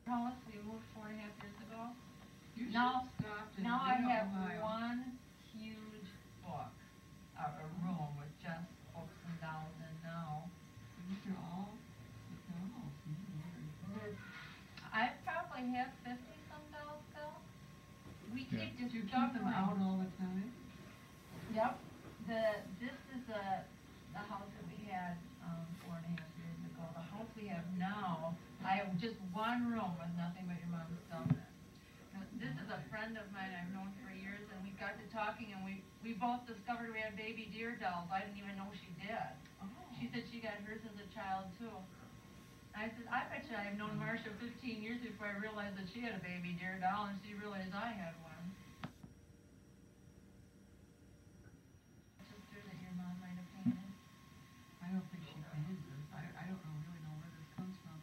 house, we moved 4.5 years ago. You Now, stopped in now I have Ohio. one huge book, a room with just books and dolls, and now These are all the dolls. there's, I probably have 50 some dolls still. We Yeah. keep Do you keep discovering. them out all the time? Yep. This is the house that we had 4.5 years ago. The house we have now, I have just one room with nothing but your mom's stuff in it. This is a friend of mine I've known for years, and we got to talking, and we both discovered we had baby deer dolls. I didn't even know she did. Oh. She said she got hers as a child too. I said, I bet you I've known Marcia 15 years before I realized that she had a baby deer doll, and she realized I had one. Sister that your mom might have painted. I don't think she painted this. I don't really know where this comes from.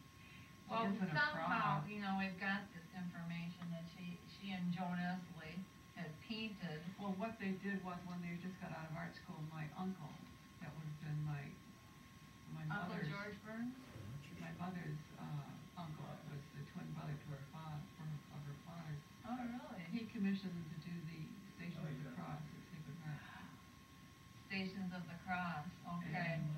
Well, Isn't a somehow, fraud. we've got this information that she and Joan Esley had painted. Well, what they did was when they just got out of art school, my uncle, that would have been my Uncle mother's, George Burns? my mother's uncle was the twin brother to her father, of her father. Oh, really? He commissioned them to do the Station of the Cross at Sacred Heart. Stations of the Cross, okay. And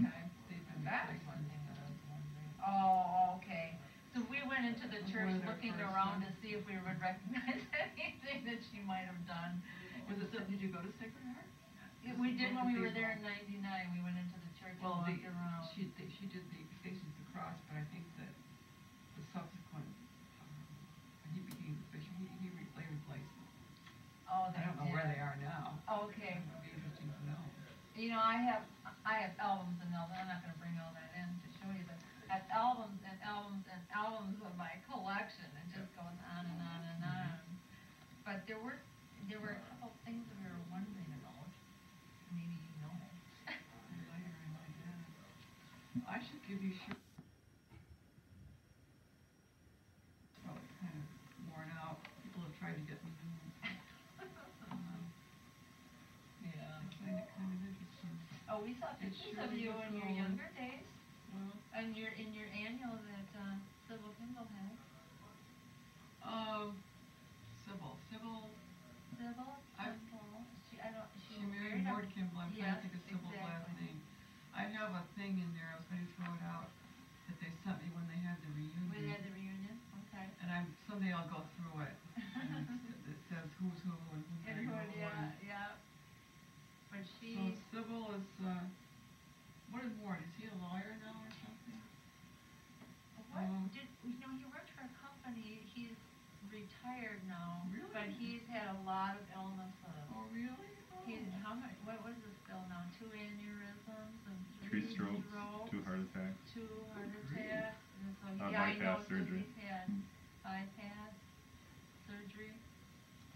Okay. they've been That's replaced one since thing that I then. was wondering. Oh, okay. So we went into the One church of their looking first around to ones. see if we would recognize anything that she might have done. Did you go to Sacred Heart? We did when we were there in '99. We went into the church and Well, walked around. she did the Stations of the Cross, but I think that the subsequent, he became the bishop. They replaced them. Oh, I don't know where they are now. Okay. It would be interesting to know. I have albums and albums. I'm not going to bring all that in to show you, but I have albums and albums and albums of my collection. It just goes on and on and on. But there were a couple things that we were wondering about. Maybe you know. I should give you short. Oh, it's kind of worn out. People have tried to get me home. Yeah. I find it kind of interesting. Oh, we saw It pictures sure of you is in your going. younger days, Well, and in your annual that Sybil Kimball had. Sybil. Sybil Kimball. She Married up- Ward Kimball. I'm trying Yes, to think of Sybil's last exactly. name. I have a thing in there. I was going to throw it out that they sent me when they had the reunion. We had the reunion. Okay. And someday I'll go through it. And it says who's who and who's And who? who. Yeah. But So she. Sybil is, what is Ward? Is he a lawyer now or something? He worked for a company. He's retired now. Really? But he's had a lot of illnesses. Oh, really? Oh. He's how much? What was his bill now? 2 aneurysms and 3 strokes, 2 heart attacks. 2 heart attacks. And so I bypass know that surgery. he's had bypass surgery.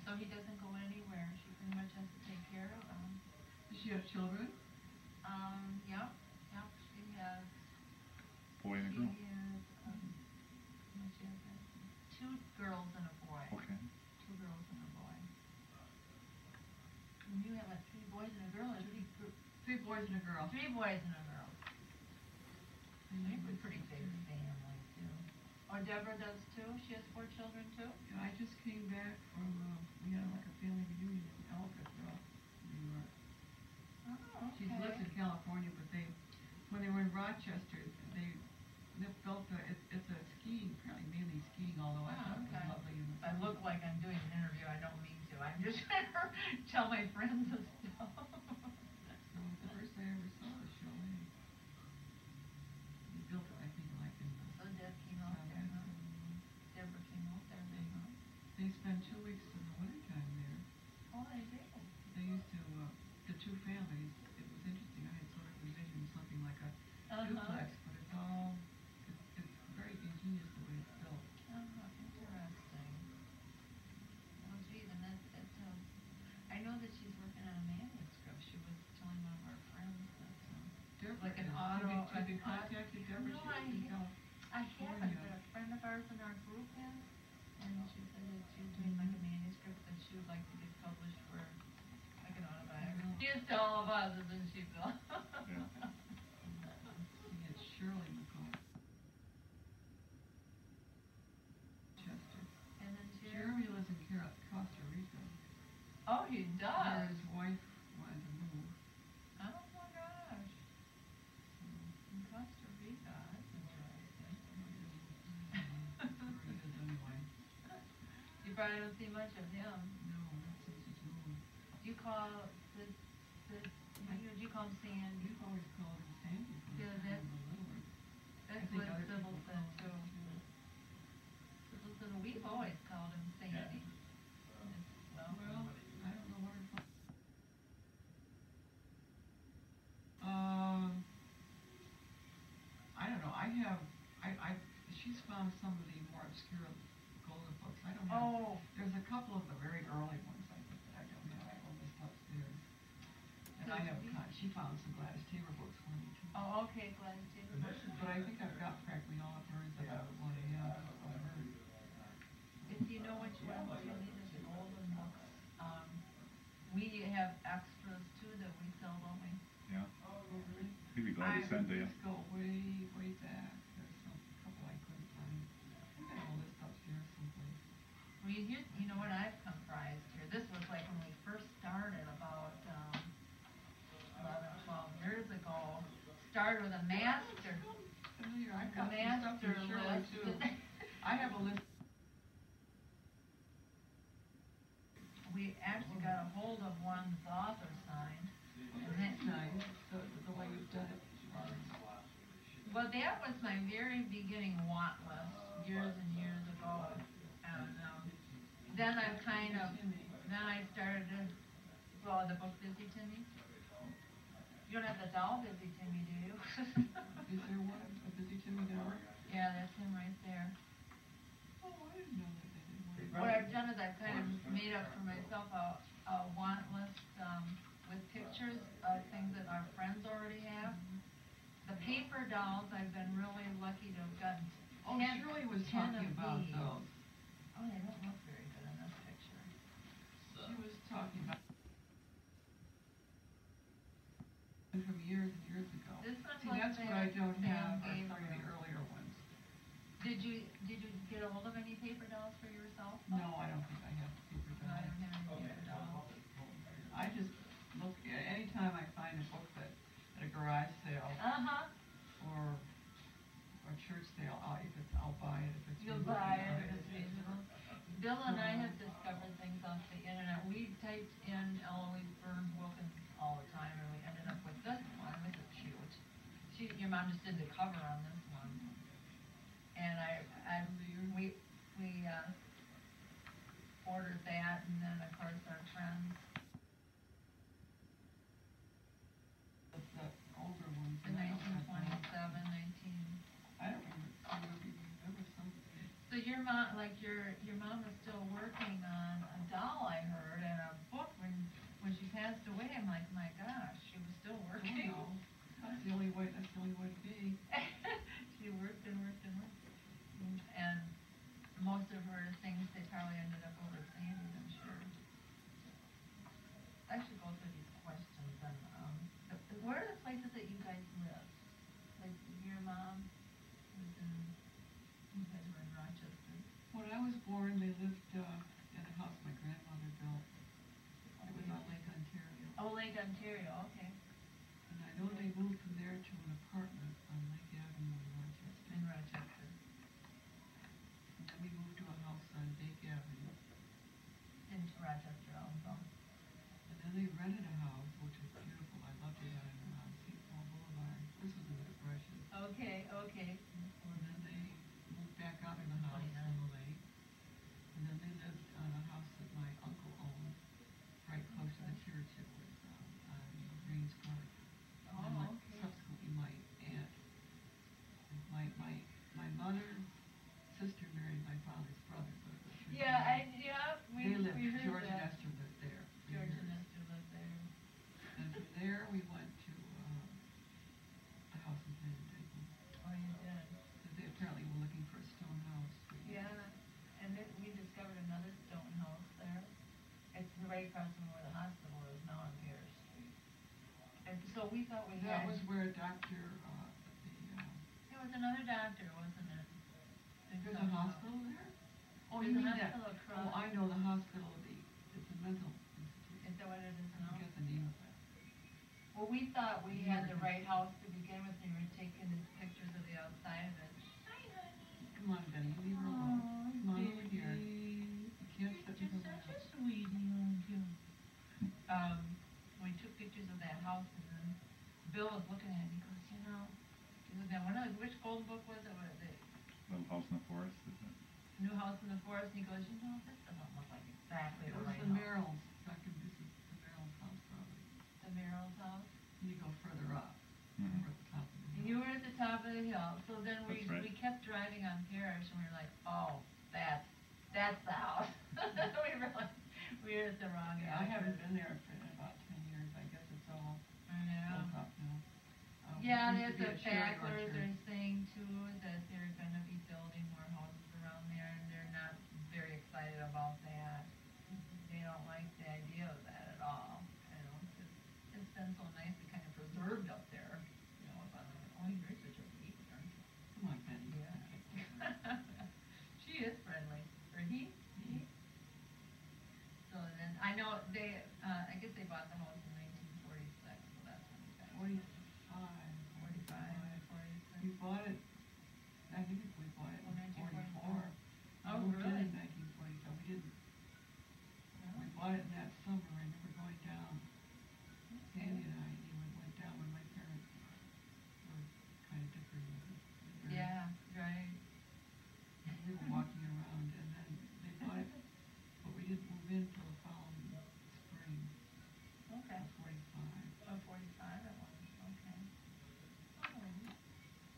So he doesn't go anywhere. She pretty much has to take care of him. Does she have children? Yep. She has. Boy and a She girl. has. She has 2 girls and a boy. Okay. 2 girls and a boy. And you have 3 boys and a girl, or 3 boys and a girl. 3 boys and a girl. I think we're pretty big family too. Oh, Deborah does too? She has 4 children too? And I just came back from, we had like a family reunion in Alcatraz, New York. Oh, okay. She's lived in California, but when they were in Rochester, they built it's a skiing, apparently mainly skiing, although I thought it was lovely. I look like I'm doing an interview, I don't mean to. I'm just trying to tell my friends and stuff. So it's the first I ever saw the chalet. They built it, I think, like in the So Deb came out there, huh? Deborah came out there, huh? They spend 2 weeks in the wintertime there. Oh, they did. They used to, the 2 families, it was interesting. I had sort of envisioned something like a duplex, but it's very ingenious the way it's built. Oh, interesting. Well, geez, and I know that she's working on a manuscript. She was telling one of our friends that, Deborah, like an have auto. you contacted Deborah? No, She lives in I haven't, but a friend of ours in our group has, and she said that she was doing like a manuscript that she would like to get published for like an autobiography. She is to all of us, isn't she, Bill? See, it's Shirley McCall. does. His wife wanted to move. Oh my gosh. In Costa Rica, that's interesting. Where he is anyway. You probably don't see much of him. No, not since he's moved. Do you call this, do you call him Sandy? We've always called him Sandy from Yeah, the time that's- we were little. That's think what other Sybil people said call too. him Sybil said, we've always called him Sandy. Well, Well, I don't know what her I don't know, she's found some of the more obscure golden books. I don't have, oh, there's a couple of the very early ones I think that I don't have. I have this upstairs. And I have, she found some Gladys Taylor books for me too. oh, okay, Gladys Taylor. But I think I've got practically all of hers that I would want to have of hers. If you know which ones you need is the golden books. We have extras too that we sell, don't we? Yeah. Oh, really? He'd be glad to send to you. Let's go way, way back. There's a couple I couldn't find. I got all this upstairs someplace. Well, you know what I've comprised here. This was like when we first started about 11, 12 years ago. Started with a master. Familiar, I've The got some stuff master from Shirley list. too. I have a list. We actually got a hold of one the author signed. And That's that, nice, the way you've done it. well, that was my very beginning want list years and years ago. And then I kind of, then I started to, well, the book Busy Timmy. You don't have the doll Busy Timmy, do you? Is there one, a Busy Timmy doll? Yeah, that's him right there. Oh, I didn't know that they did one. What I've done is I've kind of made up for myself a want list with pictures of things that our friends already have. The paper dolls, I've been really lucky to have gotten Oh, 10 Shirley was 10 talking of about these. those. Oh, they don't look very good in this picture. She was talking about from years and years ago. This one See, looks that's what like I don't Sam have, are gave some of the you. earlier ones. Did you get a hold of any paper dolls for yourself? No, I don't think I have paper No, I dolls. don't have any paper dolls. I just look, anytime I find a book that, at a garage sale Uh-huh. or church sale, I'll buy it if it's. You'll reasonable. buy it if it's reasonable. Bill and I have discovered things off the internet. We typed in Eloise Burns Wilkin all the time, and we ended up with this one. This is cute. Your mom just did the cover on this one, and we ordered that, and then of course our friends. The older ones. The and I don't have 1927, 19. I don't remember some of them. So your mom, like your mom was still working on a doll, I heard, and a book when she passed away. I'm like, my gosh, she was still working. Oh, no. That's the only way to be. She worked and worked and worked. And most of her things, they probably ended up over Sandy's, I'm sure. I should go through these questions and, where are the places that you guys live? Like your mom was you guys were in Rochester. When I was born, they lived in a house my grandmother built. It was on Lake Ontario. Oh, Lake Ontario, okay. And I know they moved from there to an apartment on Lake Avenue in Rochester. In Rochester. And then we moved to a house on Lake Avenue. Into Rochester also. And then they rented a house, which was beautiful. I loved it on St. Paul Boulevard. This was in the Depression. Okay. And then they moved back out in the house on the lake. And then they lived on a house that my uncle owned, right close to the church. It was on Greens Park. And then subsequently my aunt, my mother's sister married my father's brother. But it was We lived, heard George and that. Esther lived there. for George years. and Esther lived there. And from there, we went to a house in Canandaigua. Oh, you did. They apparently were looking for a stone house. Yeah, and then we discovered another stone house there. It's right across from where the hospital is now on Pierce Street. And so we thought we That had. was where There was another doctor, wasn't it? there's a hospital there? Oh, There's you a mean that? hospital across. Oh, I know the hospital, it's a mental institute. Is that what it is I now? forget the name of it. Well, we thought we had the right house to begin with, and we were taking the pictures of the outside of it. Hi, honey. Come on, Benny, you leave her alone. Come on over here. You can't sit in her lap. sweetie, aren't you? We took pictures of that house, and then Bill was looking at it, and he goes, you know, he was that one of which golden book was it? What is it? Little House in the Forest, is it? New House in the Forest, and he goes, you know, this doesn't look like exactly It the was right the house. Merrills. This is the Merrills house probably. The Merrill's house. You go further up. Mhm. We're at the top of the And hill. you were at the top of the hill, so then we, That's right. we kept driving on Parrish, and we were like, oh, that's the house. we were at the wrong Yeah, I address. haven't been there for about 10 years. I guess it's all I know. built up now. Yeah, it used there's to be the a cherry Facklers orchard. are saying too that they're gonna be building more houses around there, and they're not very excited about that. They don't like the idea of that at all, you know, 'cause it's been so nicely kind of preserved up there, you know, if I'm like, oh, you're such a sweet, aren't you? Come on, Benny. Yeah. She is friendly, or he. So then, I know they, I guess they bought the house in 1946, so that's when we got. 45. 46. We bought it, I think we bought it Oh, in 1944. 44. Oh, We moved in really? in 1947. We didn't, we Oh, bought it in that summer. I remember going down, okay. Sandy and I even went down when my parents were kind of different. Yeah, right. We were walking around and then they bought it, but we didn't move in till the following spring Okay. of 45. Oh, 45 it was, okay. Oh,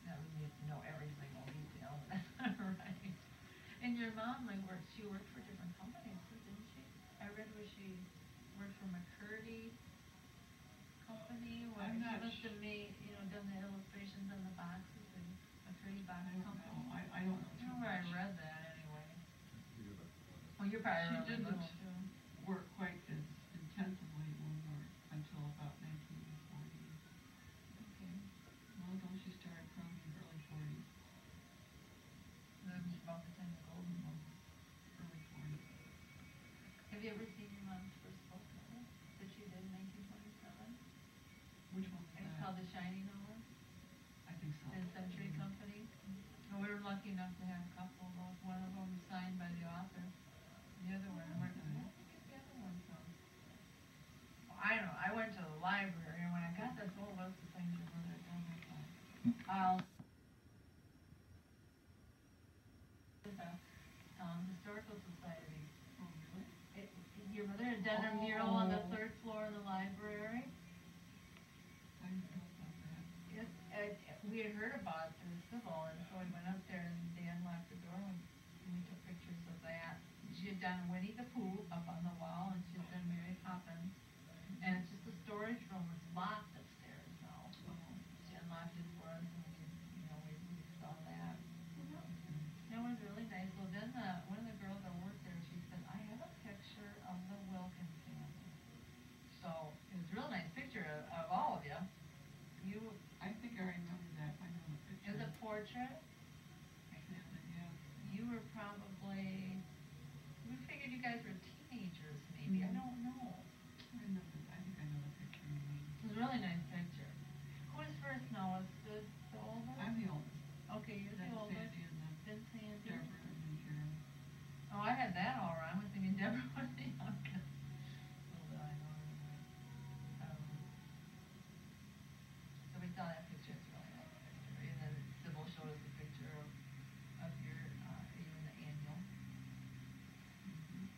now we need to know every single detail, right? And your mom, like, she worked for different companies, too, didn't she? I read where she worked for McCurdy Company, where I'm she not must have made, you know, done the illustrations on the boxes, and McCurdy Box I don't Company. know. I don't know I too know where I much. read that anyway. Well, you're probably She really didn't little, too. work quite as intensively when we were until about 1940. Okay. Well, don't she started probably in the early 40s. That was about the time the golden one. Early 40s. Have you ever seen your mom's first book novel that she did in 1927? Which one was It's that? called The Shining Hour, I think so. in Century Company. And we were lucky enough to have a couple of those. One of them signed by the author. The other one, where did I get the other one from? Well, I don't know. I went to the library, and when I got this whole list of things your mother had done, I thought, Historical Society. Oh, really? Your mother had done a mural on the 3rd floor of the library. I didn't know about that. We had heard about the civil, and so we went up there, and they unlocked the door, and we took pictures of that. She had done Winnie the Pooh up on the wall, and she had done Mary Poppins. And it's just a storage room, it's locked upstairs now. She unlocked it for us, and we saw that. It was really nice. Well, then one of the girls that worked there, she said, I have a picture of the Wilkin family. So it was a real nice picture of all of you. I think I remember that. I know the picture. It was a portrait. Yeah. You were probably, we figured you guys were teenagers maybe. I don't know. I remember. I think I know the picture you mean. It was a really nice picture. Who was first now? Was the oldest? I'm the oldest. Okay, you're the Then oldest. Sandy and then Then Sandy. Deborah and then Jeremy. Oh, I had that all wrong. I was thinking Deborah was the youngest. Little did I know anyway. So we saw that picture. It's really nice picture. And then Sybil showed us a picture of your, you in the annual.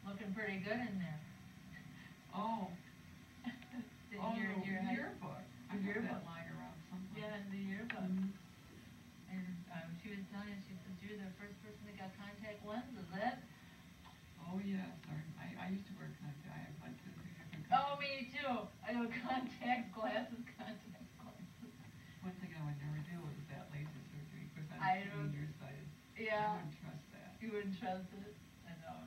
Looking pretty good in there. Oh. Your yearbook. I have yearbook. that lying around someplace. Yeah, in the yearbook. Mhm. And she was telling us, she says, you're the first person that got contact lenses, that? Oh, yes. I used to wear contact. I have like 2 or 3 different Oh, kinds. me too. I know contact glasses. One thing I would never do was that laser surgery because I I'm don't- nearsighted. Yeah. I wouldn't trust that. You wouldn't trust it? I know.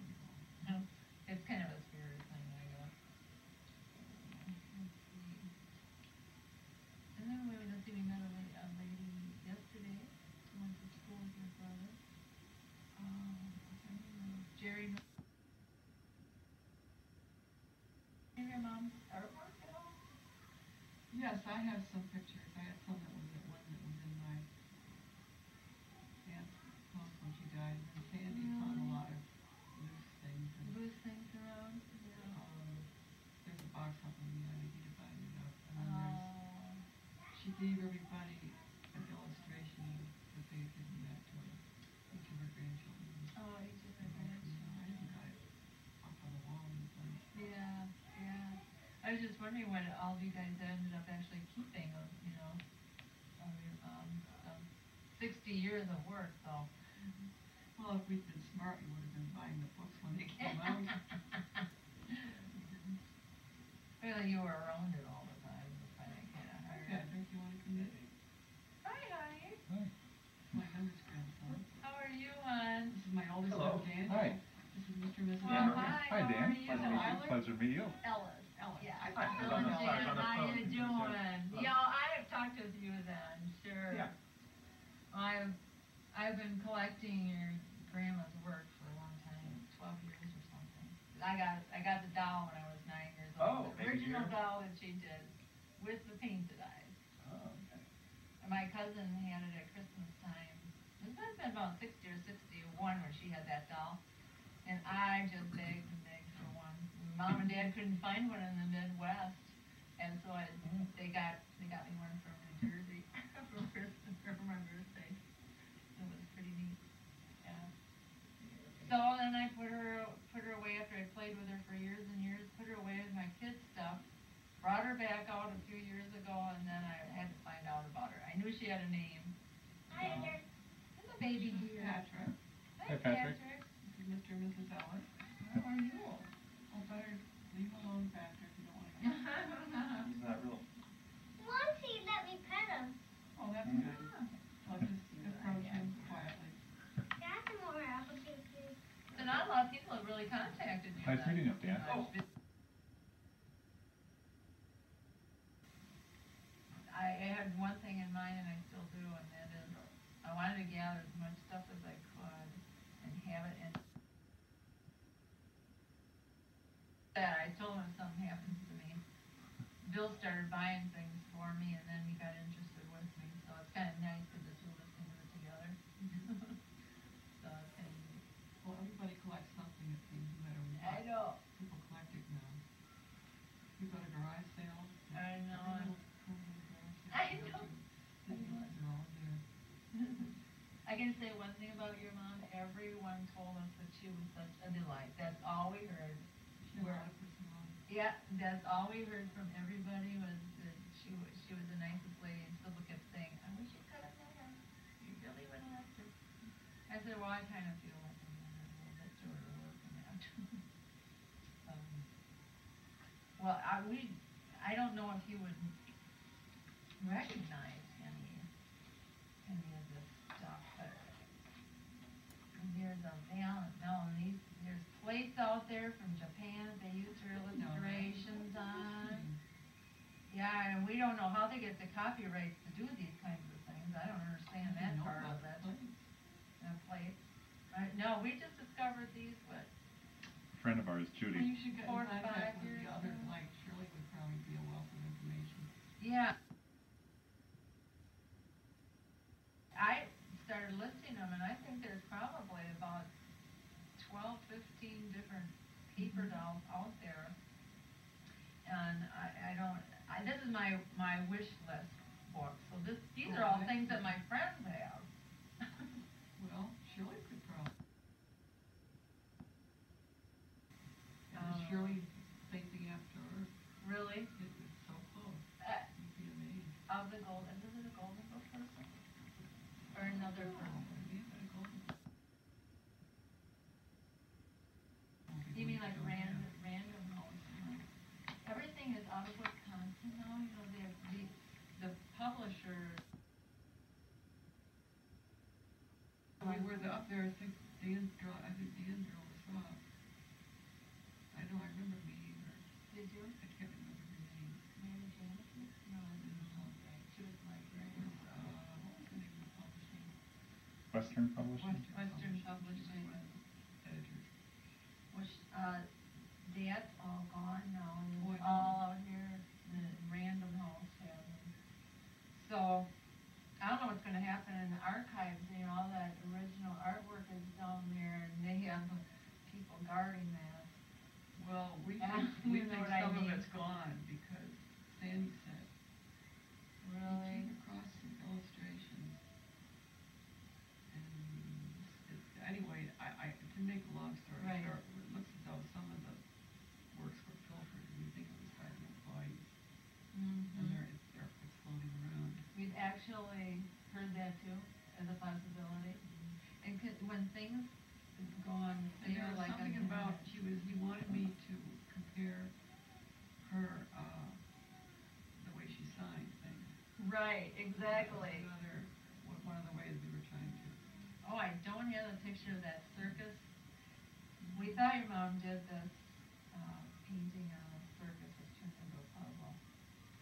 It's kind of a scary thing, I guess. Let's see. And then we met a lady yesterday who went to school with your brother. Jerry. Your mom's I have some pictures. I have some that was at one that was in my aunt's house when she died. And then Sandy found a lot of loose things. And, Loose things around? Yeah. there's a box up in the attic. You divided it up. And then Oh. she gave everybody an illustration that they had given back to her, each of her grandchildren. Oh, each of I her even grandchildren. got it up on the wall in the place. Yeah, yeah. I was just wondering what all of you guys ended up actually keeping of, you know, of your, stuff. 60 years of work, though. Well, if we'd been smart, we would have been buying the books when they came out. Well, you were around it all the time, that's why I kind of heard. Patrick, you want to come in? Hi, honey. Hi. My youngest grandson. How are you, hon? This is my oldest Hello. son, Dan. Hi. This is Mr. and Mrs. Oh, Everett. hi. Hi, How Dan. are you? Pleasure to meet you. Pleasure to meet you. Ellis. Ellis. Yeah. I Hi. thought On the- Jan, sorry, on the how phone. you doing? Hello. Yeah, I have talked with you then, sure. Yeah. I've been collecting your grandma's work for a long time, 12 years or something. I got the doll when I was 9 years old. Oh, The baby original deer. doll that she did with the painted eyes. Oh, okay. And my cousin had it at Christmas time. It must have been about 60 or 61 when she had that doll. And I just begged and begged for one. Mom and Dad couldn't find one in the Midwest. And so they got me one from New Jersey for Christmas, for my birthday. It was pretty neat. Yeah. So then I put her away after I played with her for years and years, put her away with my kids' stuff, brought her back out a few years ago, and then I had to find out about her. I knew she had a name. So. Hello, baby dear. Patrick. Hi, Hi, Patrick. This is Mr. and Mrs. Ellis. How are you? Oh, better leave alone, Patrick. You don't want to get Is that real? Once he let me pet him. Oh, that's Mm. good. I'll just approach him quietly. That's more applications. So not a lot of people have really contacted you. Nice then. meeting you, Dan. Oh. I had one thing in mind, and I still do, and that is I wanted to gather as much stuff as I could and have it in. That I told him if something happens to me. Bill started buying things for me, and then he got interested with me, so it's kind of nice because the two of us can do it together. So it's kind of neat. Well, everybody collects something, it seems, no matter what. I know. People collect it now. We go to garage sales. I know. Every little corner of the garage sale I we go know. to, the dealers are all there. I can say one thing about your mom. Everyone told us that she was such a delight. That's all we heard. She had a lot of personality. Yeah, that's all we heard from everybody was that she was the nicest lady. And Sybil kept saying, "I wish you could have met her. You really would have liked her." I said, "Well, I kind of feel like I'm a little bit to her work and that." Well, I don't know if you would recognize any of this stuff, but there's there's plates out there from Japan that they use her illustrations on. Yeah, and we don't know how they get the copyrights to do these kinds of things. I don't understand that You know part of about it. plates. Plates. No, we just discovered these, what, A friend of ours, Well, Judy. you should get in 4 to 5 contact with years the other, ago. like Shirley would probably be a wealth of information. yeah. I started listing them, and I think there's probably about 12, 15 different paper dolls out there. And this is my wish list book, so these are all things that my friends have. Well, Shirley could probably. And Oh. Shirley thinking after her, Really? it was so close. You'd be amazed. Of the golden, is it a golden book person? Or another person? Yeah, but a golden. You mean like random house? Everything is out of Wisconsin now, you know, they have the publisher. We were up there, I think Dan drove us off. I know, I remember meeting her. Did you? I can't remember her name. Mary Janice? No, I didn't know that. She was my What friend. was the name of the publishing? Western Publishing? Western Publishing. Editors. Which, that's all gone now. Oh, I know. All out here, the Random House has them. So, I don't know what's gonna happen in the archives, you know, all that original artwork is down there, and they have people guarding that. Well, we Yeah, think, you know what I some of mean. it's gone because Sandy said, we Really? came across some illustrations. And anyway, to make a long story Right. short, it looks as though some of the works were pilfered, and we think it was by the employees, and it's floating around. We've actually heard that too, as a possibility. And when things go on And there sale, was like on the something about, internet. he wanted me to compare her, the way she signed things. Right, exactly. One of the ways we were trying to. Oh, I don't have a picture of that circus. We thought your mom did this, painting on a circus that's turned into a puzzle.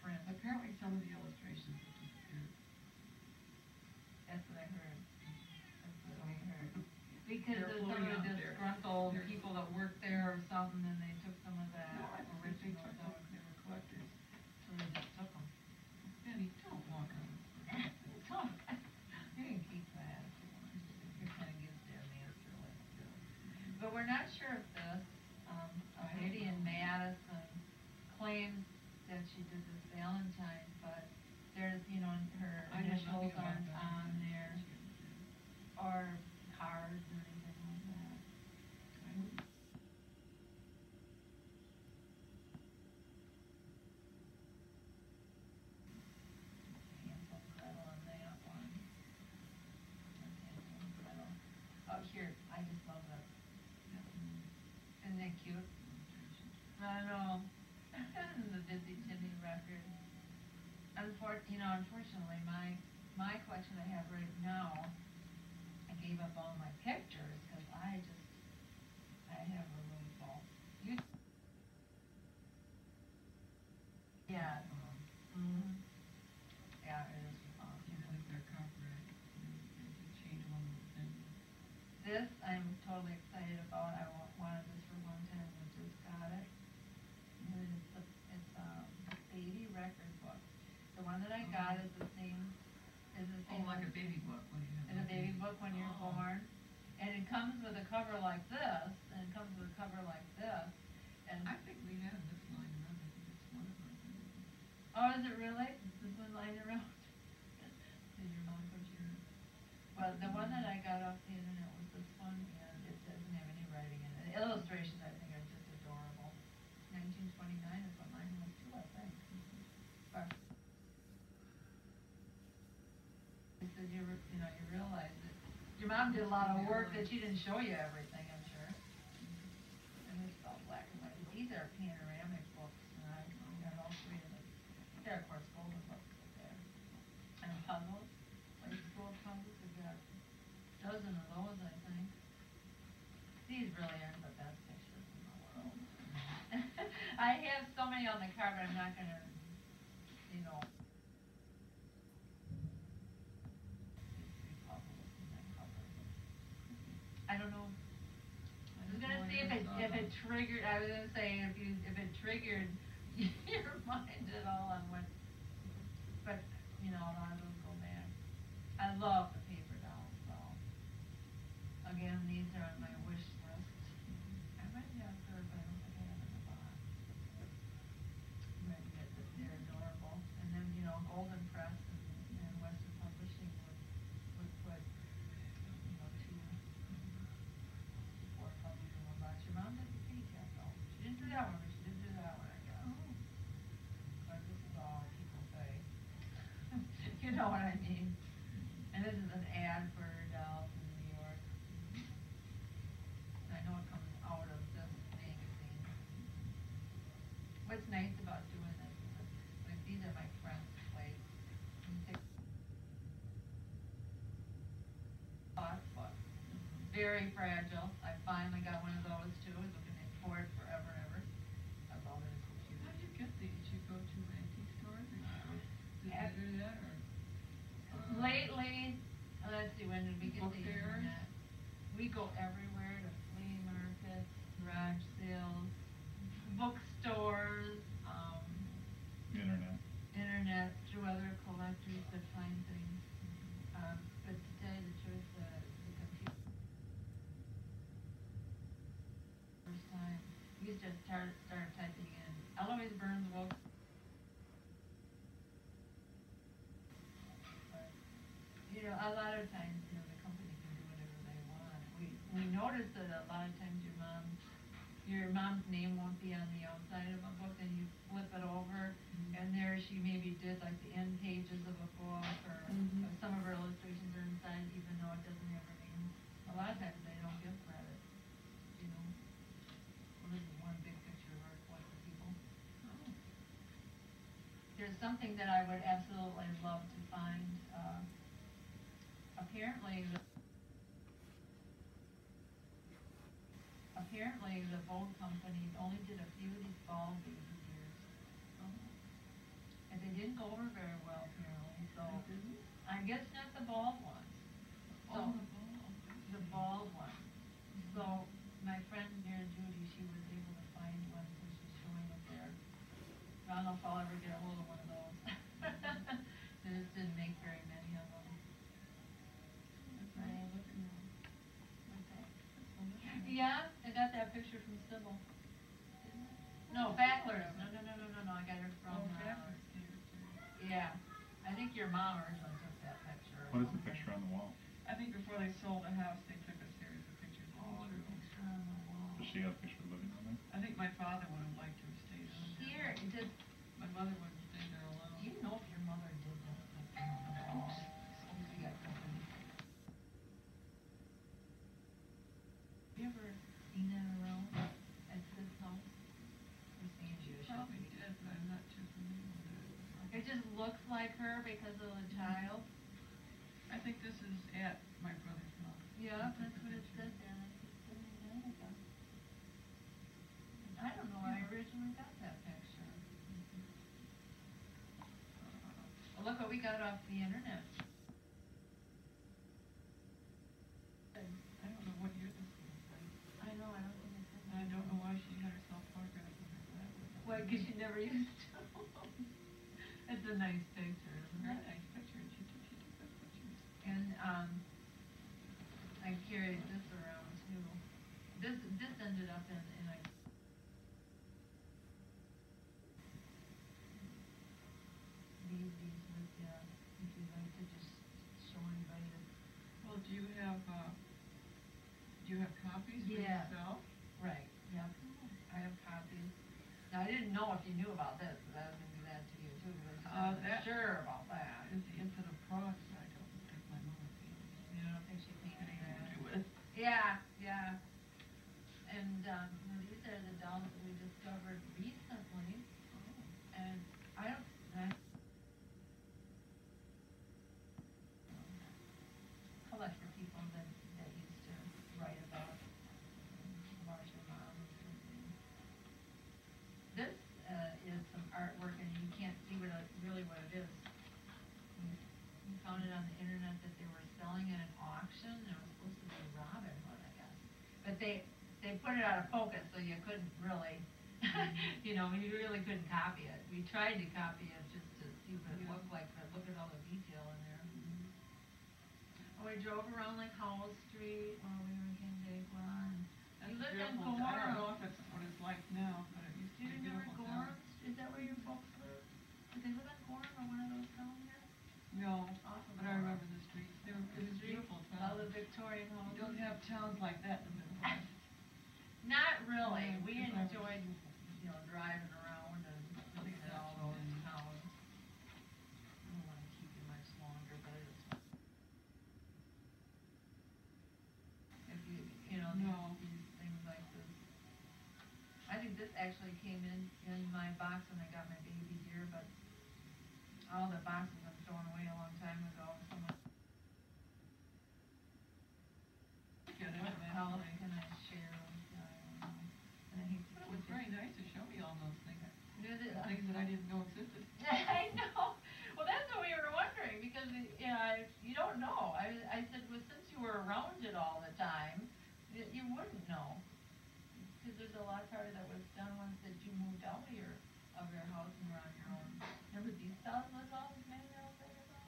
Print. Apparently some of the illustrations have disappeared. That's what I heard. That's what we heard. Because They're there's some floating of the out there. disgruntled They're- people that worked there or something, and they took some of that No, I think they original took stuff. them, they were collectors. So they just took them. Benny, don't walk on it. You can keep that if you want. It kind of gives their master list too. But we're not sure if this, a lady in Madison claims that she did this Valentine, but there's, you know, her I know initials nothing about aren't that. on there, or cards or anything like that. I wouldn't- Hansel and Gretel on that one. That's Hansel and Gretel. Oh, here, I just love that. Isn't that cute? I know. The Dizzy Timmy record. Unfortunately, my collection I have right now, I gave up all my pictures because I have a room full. Yeah. Mm-hmm. Yeah, it is fun. I think they're copyright. They change one little thing. This I'm totally excited about. I wanted this for one time and just got it. And it's a baby record book. The one that I got is the same. Oh, like a baby book when you have. It's a baby book when you're born. And it comes with a cover like this, and it comes with a cover like this. And I think we have this line around. I think it's one of our things. oh, is it really? Is this one lying around? Did your mom put your? Well, the one that I got off the internet was this one, and it doesn't have any writing in it. The illustrations I think are just adorable. 1929 is what mine was too, I think. But you realize that your mom did a lot of work that she didn't show you everything, I'm sure. And it's all black and white. These are panoramic books, and I got all three of them. They're, of course, golden books up there. And puzzles, like school puzzles, we've got a dozen of those, I think. These really aren't the best pictures in the world. I have so many on the card, but I'm not gonna, you know. I don't know. I was gonna see if it triggered. I was gonna say if it triggered your mind at all on what. But a lot of those go back. I love the paper dolls, so. Again, these are on my wish list. I might have her, but I don't think I have in the box. Might get that they're adorable. And then Golden Press and Western Publishing would put two. Or publishing one box. Your mom did the kitty cat though. She didn't do that one, but she did do that one, I guess. But this is all people say. You know what I mean? And this is an ad for dolls in New York. And I know it comes out of this magazine. What's nice about doing this is that, like, these are my friends' plates. Book. Very fragile. I finally got one of those too. I was looking for it forever and ever. I love it. It's so cute. How do you get these? You go to antique stores or you go to the internet or? Lately, let's see, when did we get Book the fairs? internet? We go everywhere to flea markets, garage sales, bookstores, Internet. internet, through other collectors that just started typing in Eloise Burns Wilkin. But, you know, a lot of times, you know, the company can do whatever they want. We noticed that a lot of times your mom's name won't be on the outside of a book, and you flip it over, and there she maybe did like the end pages of a book, or some of her illustrations are inside, even though it doesn't have her name. A lot of times they don't give credit, you know. Well, this is one big picture of our collective people. There's something that I would absolutely love to find. Apparently the Vogue company only did a few of these ball baby ears. And they didn't go over very well apparently, so I guess not the bald ones. So the bald ones. So my friend near Judy, she was able to find one, so she's showing it there. I don't know if I'll ever get a hold of one of those. They just didn't make very many of them. Yeah, I got that picture from Sybil. No, Backlers. No, I got her from, yeah. I think your mom originally took that picture. What is the picture on the wall? I think before they sold the house, they took a series of pictures. The picture on the wall. Does she have a picture living on there? I think my father would have liked to have stayed on there. Here, it did, My mother wouldn't stay there alone. do you know if your mother did that picture on the wall? We got company. You ever seen that around at this house? We're seeing you. Probably did, but I'm not too familiar with it. It just looks like her because of the child. I think this is at my brother's house. Yeah, that's what it said there. I don't know, I originally got that picture. Well, look what we got off the internet. I don't know what year this was. I know, I don't think it said. I don't know why she had herself photographed in her lab. Why, because she never used to. It's a nice picture, isn't Very it? nice picture, and she took good pictures. And, I carried this around too. This ended up in a. These with, if you'd like to just show anybody this. Well, do you have copies for Yeah. yourself? Right, yep. I have copies. Now, I didn't know if you knew about this, but I was gonna do that to you too, because I wasn't that- sure about that. Is the Infant of Prague, I don't think my mother painted. You know, I think she painted that. Do it. Yeah. And, these are the dolls that we discovered recently, and collect for people that used to write about martial moms. This, is some artwork, and you can't see really what it is. We found it on the internet that they were selling at an auction, and it was supposed to be Robin Hood, I guess. But they put it out of focus, so you couldn't really, you know, you really couldn't copy it. We tried to copy it just to see what it looked like, but look at all the detail in there. Oh, we drove around like Howell Street while we were in Canandaigua, and That's you lived in beautiful. I don't know Gorham. if it's what it's like now, but it used to Do you be a remember beautiful town. Gorham? Is that where your folks live? Did they live in Gorham or one of those towns here? No, Off of but I Gorham. remember the streets. It was a beautiful All town. the Victorian homes. You don't have towns like that in the Midwest. Not really. Yeah, We because I was- enjoyed, you know, driving around and looking at all those towns. I don't want to keep you much longer, but I just want. If you know, No. these things like this. I think this actually came in my box when I got my baby deer, but all the boxes have been thrown away a long time ago. Someone. Get it What else eventually. can I share with you? I don't know. And I hate to But it was keep very nice to show me all those things. Did it? Things that I didn't know existed. I know. Well, that's what we were wondering, because, you know, you don't know. I said, well, since you were around it all the time, you wouldn't know. Because there's a lot part of that was done once that you moved out of your house and were on your own. Remember these dolls was all this man out there about?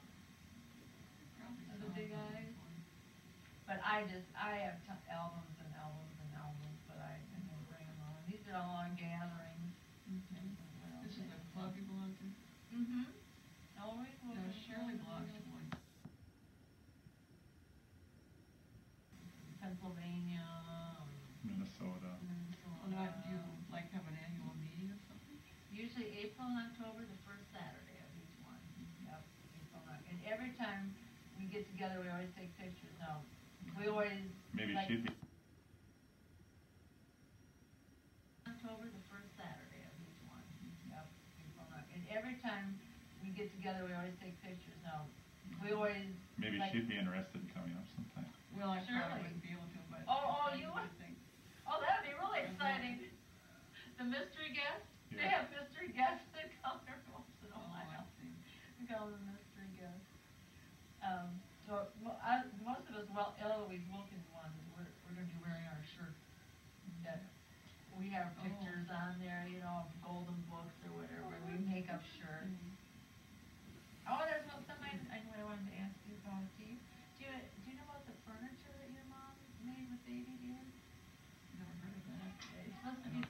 Probably With the saw big those eyes. ones. But I have albums and albums and albums, but I didn't bring them on. These still on gatherings. This is a club you belong to? Mm-hmm. Always. No, Shirley belongs to one. Pennsylvania. Minnesota. Well, now, do you like have an annual meeting or something? Usually April and October, the first Saturday of each one. Yep, April and every time we get together, we always take pictures. Now, we always Maybe like she'd be, October, the first Saturday of each one. Yep, April and every time we get together, we always take pictures. Now, we always maybe like, she'd be interested in coming up sometime. Well, I Surely. probably wouldn't be able to, but. You I would? think. Oh, that'd be really exciting. The mystery guests? They Yeah. have mystery guests that come every once in a Oh, I while. see. We call them mystery guests. Most of us, well, Eloise Wilkin ones, we're gonna be wearing our shirts that we have Oh. pictures on there, you know, of golden books or whatever, we make up shirts. Oh, there's something I wanted to ask you about. Do you know about the furniture that your mom made with baby deer? Never heard of that. It's supposed to be.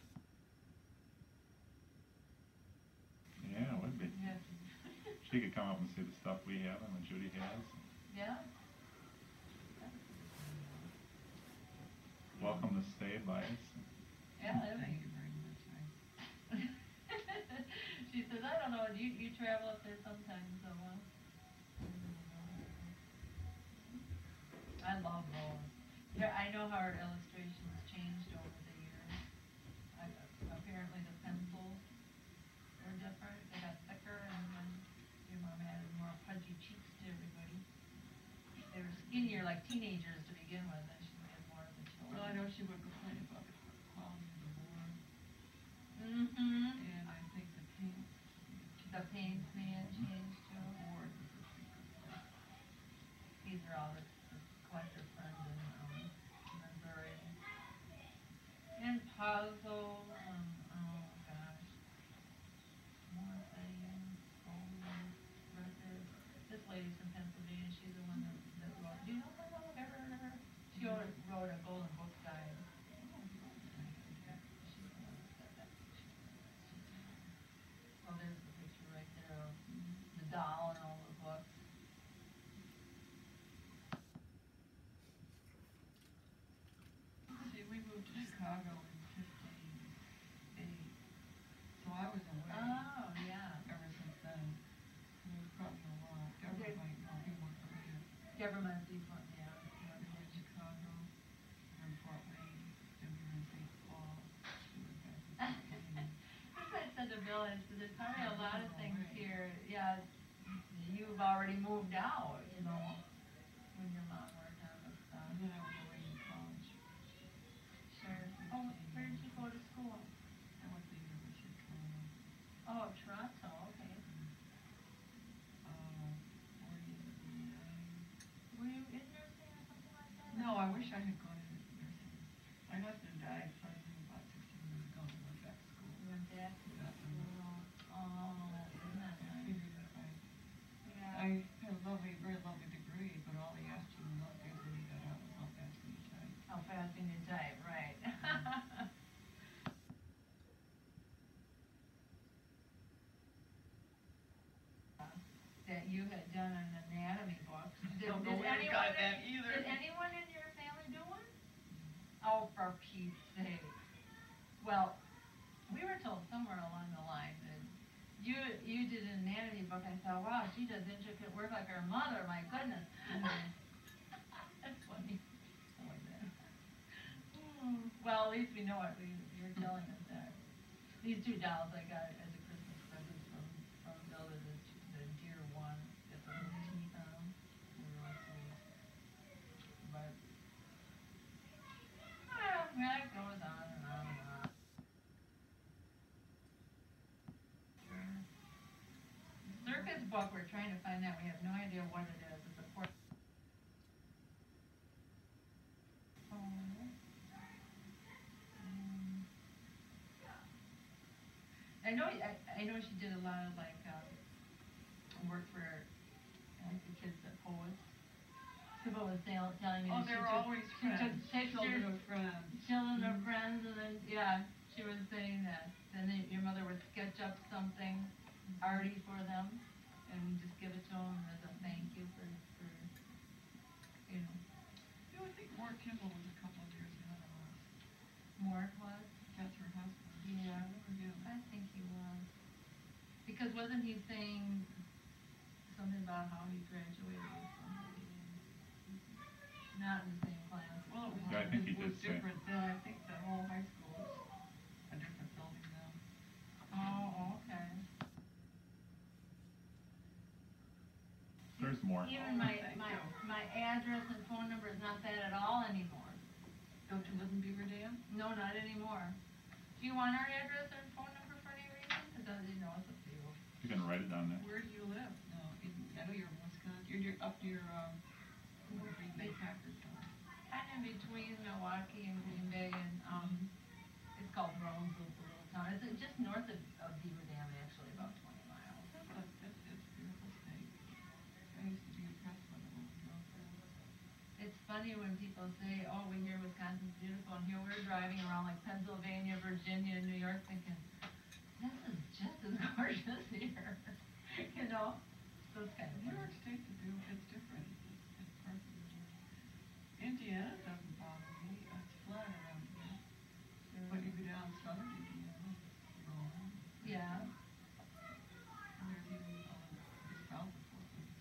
Yeah, it would be. Yeah. She could come up and see the stuff we have and what Judy has. Yeah? Welcome to stay by us. Yeah, that'd Thank be. you very much. She says, I don't know, you travel up there sometimes, so, I love those. Yeah, I know how her illustrations changed over the years. Apparently the pencils were different, they got thicker, and then your mom added more pudgy cheeks to everybody. They were skinnier like teenagers to begin with, and she made more of the children. Well, I know she would complain about the quality of the board, Mm-hmm. and I think the paint. The paint may have changed The too. board was a secret. These are all the collector friends in Missouri. And puzzles, oh gosh. More things, folders, records. This lady's from Pennsylvania, she's the one that wrote, do you know her? She wrote a golden book guide. She's the one that said that. Oh, there's the picture right there of the doll and all the books. See, we moved to Chicago in '58, so I was away Oh, yeah. ever since then. It was probably a lot. Deborah might know, he worked for me. Government people, yeah. We were in Chicago, we were in Fort Wayne, then we were in St. Paul. We were back in Pennsylvania. That's why I said to Village, because there's probably a lot of things here, yeah, you've already moved out, you know, when your mom worked on this stuff. And then I was away in college. Sure. Oh, where did you go to school? I went to the University of Toronto. Oh, Toronto, okay. 49. Were you in nursing or something like that? No, I wish I had gone into nursing. My husband died suddenly about 16 years ago, and I went back to school. You went back to Yeah. school. Oh, isn't that I nice? figured if Yeah. I had a very lovely degree, but all they asked you in those days when you got out was how fast can you type. How fast can you type, right? That you had done an anatomy book. Don't know where you got that either. Did anyone in your family do one? Oh, for Pete's sake. Well, we were told somewhere along the line that you did an anatomy book. I thought, wow, she does intricate work like her mother. My goodness. That's funny. I like that. Well, at least we know it. You're telling us that. These two dolls I got as a Christmas present from Bill, the deer one, got the little teeth on them. They're really sweet. But, well, that goes on and on and on. The circus book, we're trying to find out. We have no idea what it is. It's a port. I know she did a lot of like work for like the kids that poets. Sybil was telling me Oh, that they're always she took friends. pictures, Children of friends. children of friends, and then yeah, she she was saying that, then your mother would sketch up something arty for them, and just give it to them as a thank you for, you know. You know, I think Mort Kimball was a couple of years ahead of us. Mort was? That's her husband. Yeah, Remember him? I think he was. Because wasn't he saying something about how he graduated with somebody? Not in the same class. Well, it was, Yeah, I think he it was did say. different. I think the whole high school is a different building now. Oh, okay. There's more. Even my address and phone number is not that at all anymore. Don't you live in Beaver Dam? No, not anymore. Do you want our address and phone number for any reason? It doesn't, you know, it's up to you. You can write it down there. Where do you live? No, I know you're in Wisconsin. You're up near, Green Bay Packers. Kind of between Milwaukee and Green Bay, and it's called Roseville, the little town. It's just north of Beaver Dam, actually, about 20 miles. It's a beautiful state. I used to be impressed with it when we drove there. It's funny when people say, "Oh, we hear Wisconsin's beautiful," and here we're driving around like Pennsylvania, Virginia, New York, thinking, "This is just as gorgeous here," you know. So it's kind of New York State to do, it's different. It's perfect. Indiana doesn't bother me. It's flat around here. But you go down southern Indiana, Rome. Yeah. And there's even just south of Portland.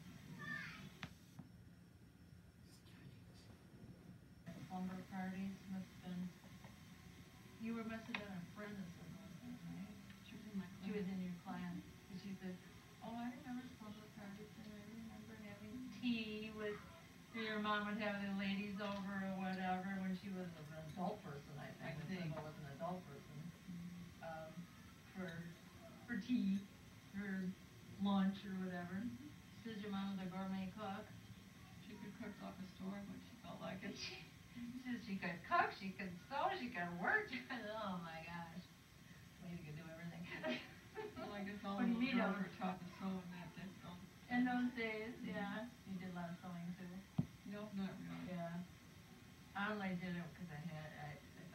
Slumber parties must have been. Must have been a friend of someone, right? She was in my class. She was in your class, and she said, "Oh, I remember slumber parties, and I remember having tea with." Your mom would have the ladies over or whatever when she was an adult person, I think. When Sybil was an adult person. For tea, or lunch, or whatever. She says your mom was a gourmet cook. She could cook off a store when she felt like it. She says she could cook, she could sew, she could work. Oh my gosh. Lady could do everything. Well, I guess all What the do you mean, girls don't- were taught to sew in that day. In those days, yeah. You did a lot of sewing too. No, not really. Yeah. I only did it because I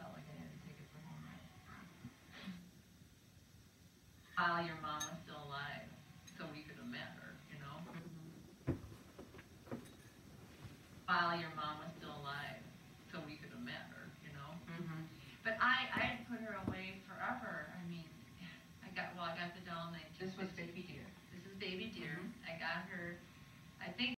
felt like I had to take it for home. While your mom was still alive, so we could have met her, you know? While your mom was still alive, so we could have met her, you know? But I put her away forever. I mean, I got the doll in 1960. This was Baby Deer. This is Baby Deer. I got her, I think